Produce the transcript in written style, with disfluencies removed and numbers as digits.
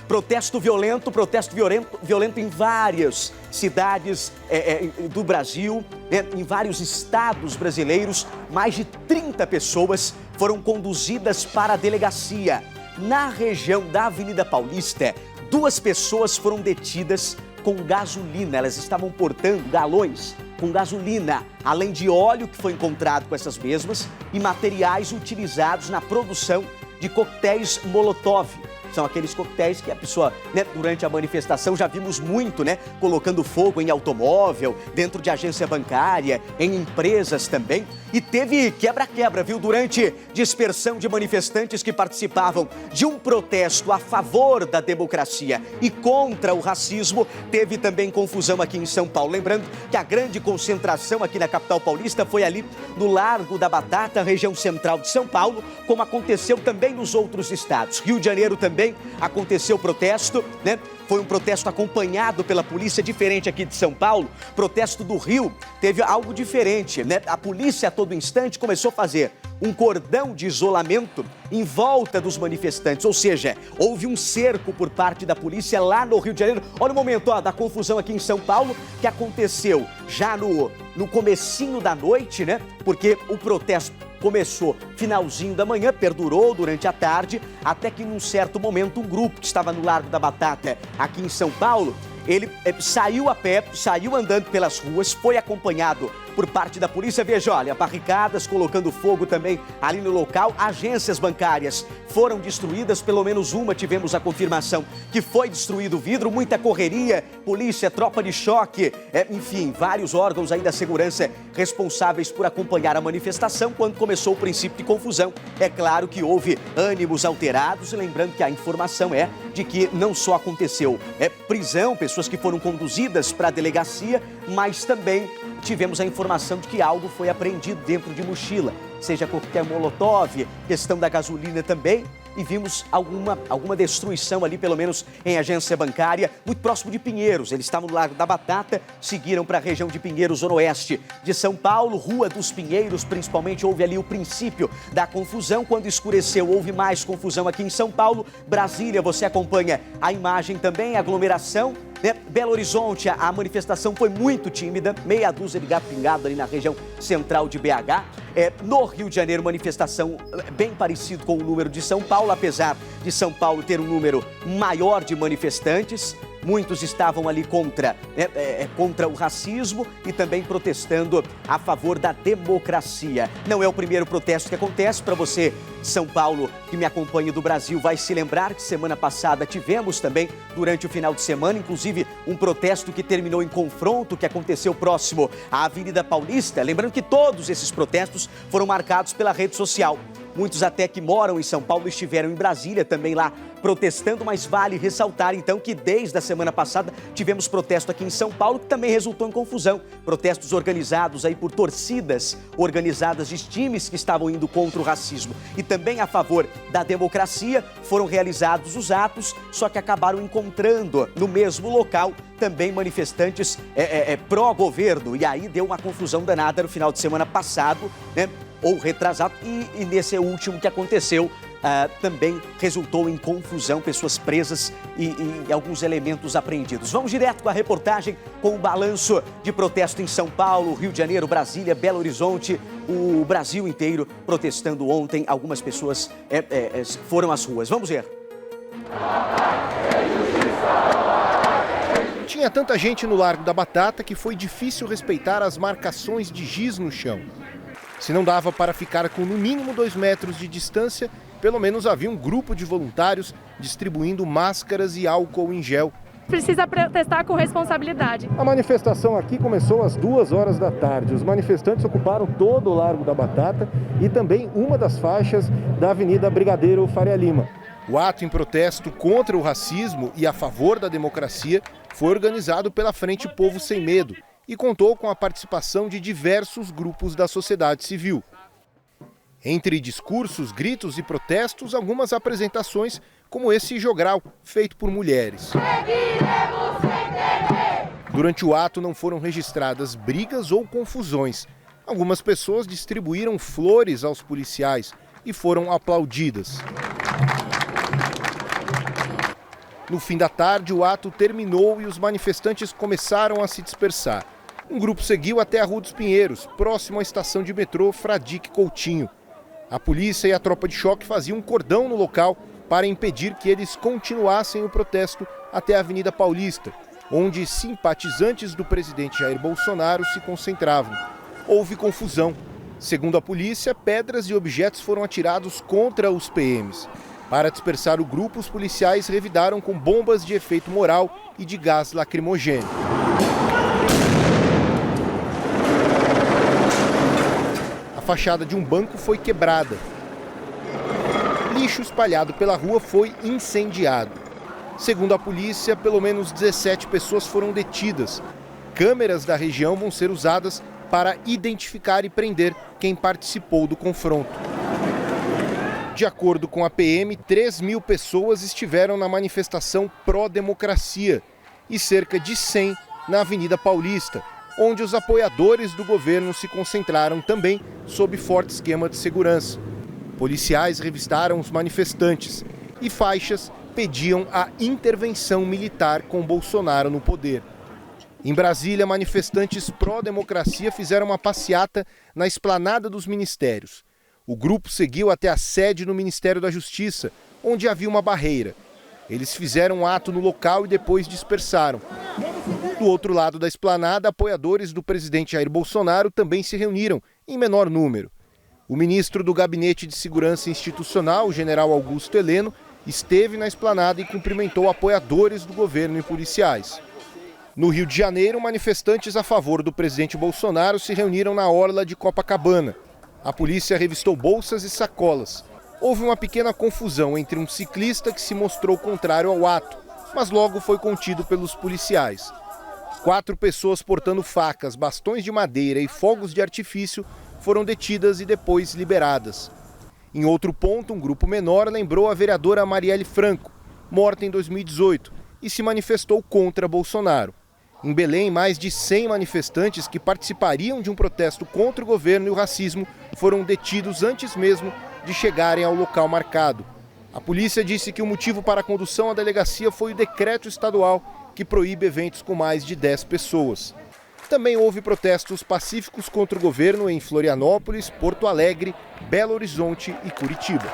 Protesto violento em várias cidades do Brasil, em vários estados brasileiros. Mais de 30 pessoas foram conduzidas para a delegacia. Na região da Avenida Paulista, 2 pessoas foram detidas com gasolina. Elas estavam portando galões com gasolina, além de óleo que foi encontrado com essas mesmas e materiais utilizados na produção de coquetéis Molotov. São aqueles coquetéis que a pessoa, durante a manifestação, já vimos muito, colocando fogo em automóvel, dentro de agência bancária, em empresas também. E teve quebra-quebra, viu? Durante dispersão de manifestantes que participavam de um protesto a favor da democracia e contra o racismo, teve também confusão aqui em São Paulo. Lembrando que a grande concentração aqui na capital paulista foi ali no Largo da Batata, região central de São Paulo, como aconteceu também nos outros estados. Rio de Janeiro também aconteceu protesto, Foi um protesto acompanhado pela polícia, diferente aqui de São Paulo. Protesto do Rio teve algo diferente, A polícia a todo instante começou a fazer um cordão de isolamento em volta dos manifestantes, ou seja, houve um cerco por parte da polícia lá no Rio de Janeiro. Olha o momento da confusão aqui em São Paulo, que aconteceu já no comecinho da noite, Porque o protesto começou finalzinho da manhã, perdurou durante a tarde, até que num certo momento um grupo que estava no Largo da Batata, aqui em São Paulo, ele saiu a pé, saiu andando pelas ruas, foi acompanhado por parte da polícia. Veja, olha, barricadas, colocando fogo também ali no local. Agências bancárias foram destruídas, pelo menos uma tivemos a confirmação que foi destruído o vidro, muita correria, polícia, tropa de choque, enfim, vários órgãos aí da segurança responsáveis por acompanhar a manifestação. Quando começou o princípio de confusão, é claro que houve ânimos alterados, lembrando que a informação é de que não só aconteceu prisão, pessoas que foram conduzidas para a delegacia, mas também tivemos a informação de que algo foi apreendido dentro de mochila, seja coquetel Molotov, questão da gasolina também, e vimos alguma destruição ali, pelo menos em agência bancária, muito próximo de Pinheiros. Eles estavam no Largo da Batata, seguiram para a região de Pinheiros, zona oeste de São Paulo, Rua dos Pinheiros, principalmente, houve ali o princípio da confusão. Quando escureceu, houve mais confusão aqui em São Paulo. Brasília, você acompanha a imagem também, aglomeração. Belo Horizonte, a manifestação foi muito tímida, meia dúzia de gato pingado ali na região central de BH. No Rio de Janeiro, manifestação bem parecido com o número de São Paulo, apesar de São Paulo ter um número maior de manifestantes. Muitos estavam ali contra o racismo e também protestando a favor da democracia. Não é o primeiro protesto que acontece. Para você, São Paulo, que me acompanha do Brasil, vai se lembrar que semana passada tivemos também, durante o final de semana, inclusive um protesto que terminou em confronto, que aconteceu próximo à Avenida Paulista. Lembrando que todos esses protestos foram marcados pela rede social. Muitos até que moram em São Paulo estiveram em Brasília também lá protestando, mas vale ressaltar então que desde a semana passada tivemos protesto aqui em São Paulo que também resultou em confusão. Protestos organizados aí por torcidas organizadas de times que estavam indo contra o racismo e também a favor da democracia. Foram realizados os atos, só que acabaram encontrando no mesmo local também manifestantes pró-governo. E aí deu uma confusão danada no final de semana passado, ou retrasado, e nesse último que aconteceu, também resultou em confusão, pessoas presas e alguns elementos apreendidos. Vamos direto com a reportagem, com o balanço de protesto em São Paulo, Rio de Janeiro, Brasília, Belo Horizonte, o Brasil inteiro protestando ontem. Algumas pessoas foram às ruas. Vamos ver. Tinha tanta gente no Largo da Batata que foi difícil respeitar as marcações de giz no chão. Se não dava para ficar com no mínimo 2 metros de distância, pelo menos havia um grupo de voluntários distribuindo máscaras e álcool em gel. Precisa protestar com responsabilidade. A manifestação aqui começou às 2h da tarde. Os manifestantes ocuparam todo o Largo da Batata e também uma das faixas da Avenida Brigadeiro Faria Lima. O ato em protesto contra o racismo e a favor da democracia foi organizado pela Frente Povo Sem Medo e contou com a participação de diversos grupos da sociedade civil. Entre discursos, gritos e protestos, algumas apresentações, como esse jogral, feito por mulheres. Durante o ato não foram registradas brigas ou confusões. Algumas pessoas distribuíram flores aos policiais e foram aplaudidas. No fim da tarde, o ato terminou e os manifestantes começaram a se dispersar. Um grupo seguiu até a Rua dos Pinheiros, próximo à estação de metrô Fradique Coutinho. A polícia e a tropa de choque faziam um cordão no local para impedir que eles continuassem o protesto até a Avenida Paulista, onde simpatizantes do presidente Jair Bolsonaro se concentravam. Houve confusão. Segundo a polícia, pedras e objetos foram atirados contra os PMs. Para dispersar o grupo, os policiais revidaram com bombas de efeito moral e de gás lacrimogêneo. A fachada de um banco foi quebrada. Lixo espalhado pela rua foi incendiado. Segundo a polícia, pelo menos 17 pessoas foram detidas. Câmeras da região vão ser usadas para identificar e prender quem participou do confronto. De acordo com a PM, 3.000 pessoas estiveram na manifestação pró-democracia e cerca de 100 na Avenida Paulista, onde os apoiadores do governo se concentraram também sob forte esquema de segurança. Policiais revistaram os manifestantes e faixas pediam a intervenção militar com Bolsonaro no poder. Em Brasília, manifestantes pró-democracia fizeram uma passeata na esplanada dos ministérios. O grupo seguiu até a sede no Ministério da Justiça, onde havia uma barreira. Eles fizeram um ato no local e depois dispersaram. Do outro lado da esplanada, apoiadores do presidente Jair Bolsonaro também se reuniram, em menor número. O ministro do Gabinete de Segurança Institucional, o general Augusto Heleno, esteve na esplanada e cumprimentou apoiadores do governo e policiais. No Rio de Janeiro, manifestantes a favor do presidente Bolsonaro se reuniram na orla de Copacabana. A polícia revistou bolsas e sacolas. Houve uma pequena confusão entre um ciclista que se mostrou contrário ao ato, mas logo foi contido pelos policiais. 4 pessoas portando facas, bastões de madeira e fogos de artifício foram detidas e depois liberadas. Em outro ponto, um grupo menor lembrou a vereadora Marielle Franco, morta em 2018, e se manifestou contra Bolsonaro. Em Belém, mais de 100 manifestantes que participariam de um protesto contra o governo e o racismo foram detidos antes mesmo de chegarem ao local marcado. A polícia disse que o motivo para a condução à delegacia foi o decreto estadual que proíbe eventos com mais de 10 pessoas. Também houve protestos pacíficos contra o governo em Florianópolis, Porto Alegre, Belo Horizonte e Curitiba.